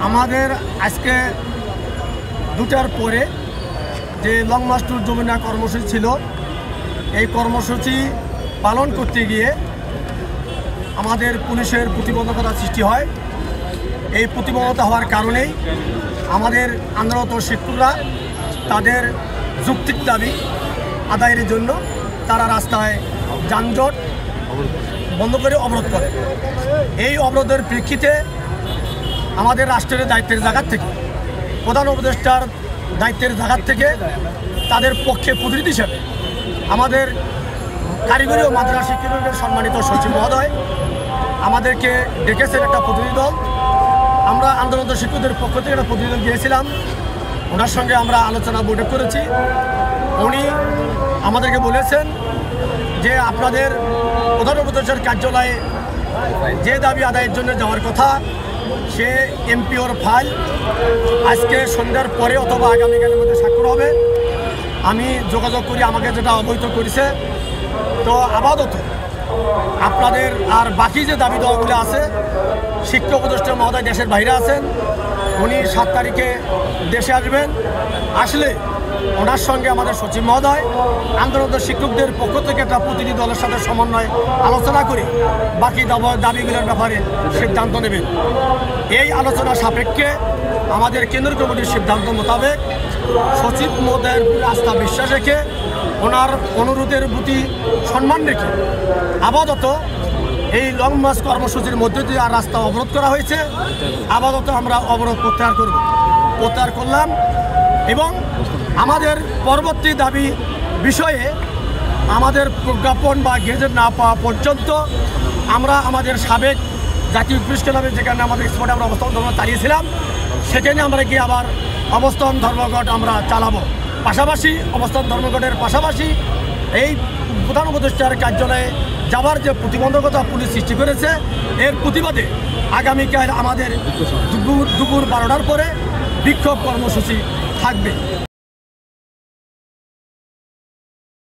আমাদের আজকে 2টার পরে যে লং মার্চ টু যমুনা কর্মসূচি ছিল, এই কর্মসূচি পালন করতে গিয়ে আমাদের পুলিশের প্রতিবন্ধকতা সৃষ্টি হয়। এই প্রতিবন্ধকতা হওয়ার কারণেই আমাদের আন্দোলনরত শিক্ষকরা তাদের যৌক্তিক দাবি আদায়ের জন্য তারা রাস্তায় যানজট বন্ধ করে অবরোধ করে। এই অবরোধের প্রেক্ষিতে আমাদের রাষ্ট্রের দায়িত্বের জায়গা থেকে, প্রধান উপদেষ্টার দায়িত্বের জায়গা থেকে তাদের পক্ষে প্রতিনিধি হিসেবে আমাদের কারিগরি ও মাদ্রাসা শিক্ষা বিভাগের সম্মানিত সচিব মহোদয় আমাদেরকে ডেকেছেন একটা প্রতিনিধি দল। আমরা আন্দোলনরত শিক্ষকদের পক্ষ থেকে একটা প্রতিনিধি দল গিয়েছিলাম, ওনার সঙ্গে আমরা আলোচনা বৈঠক করেছি। উনি আমাদেরকে বলেছেন যে আপনাদের প্রধান উপদেষ্টার কার্যালয়ে যে দাবি আদায়ের জন্য যাওয়ার কথা, সে এমপিওর ফাইল আজকে সন্ধ্যার পরে অথবা আগামীকালের মধ্যে স্বাক্ষর হবে। আমি যোগাযোগ করি, আমাকে যেটা অবহিত করেছে। তো আপাতত আপনাদের আর বাকি যে দাবি দেওয়াগুলো আছে, শিক্ষা উপদেষ্টা মহোদয় দেশের বাইরে আছেন, উনি 7 তারিখে দেশে আসবেন। আসলে ওনার সঙ্গে আমাদের সচিব মহোদয় আন্দোলনরত শিক্ষকদের পক্ষ থেকে একটা প্রতিনিধি দলের সাথে সমন্বয় আলোচনা করে বাকি দাবিগুলোর ব্যাপারে সিদ্ধান্ত নেবেন। এই আলোচনা সাপেক্ষে আমাদের কেন্দ্রীয় কমিটির সিদ্ধান্ত মোতাবেক সচিব মহোদয়ের আস্থা বিশ্বাস রেখে, ওনার অনুরোধের প্রতি সম্মান রেখে আপাতত এই লং মার্চ কর্মসূচির মধ্যে দিয়ে আর রাস্তা অবরোধ করা হয়েছে। আপাতত আমরা অবরোধ প্রত্যাহার করলাম এবং আমাদের পরবর্তী দাবি বিষয়ে আমাদের প্রজ্ঞাপন বা গেজেট না পাওয়া পর্যন্ত আমরা আমাদের সাবেক জাতীয় প্রেস ক্লাবে যেখানে আমাদের স্পটে আমরা অবস্থান ধর্ম চালিয়েছিলাম, সেখানে আমরা গিয়ে আবার অবস্থান ধর্মঘট আমরা চালাবো। পাশাপাশি অবস্থান ধর্মঘটের পাশাপাশি এই প্রধান উপদেষ্টার কার্যালয়ে যাওয়ার যে প্রতিবন্ধকতা পুলিশ সৃষ্টি করেছে, এর প্রতিবাদে আগামীকাল আমাদের দুপুর 12টার পরে বিক্ষোভ কর্মসূচি থাকবে।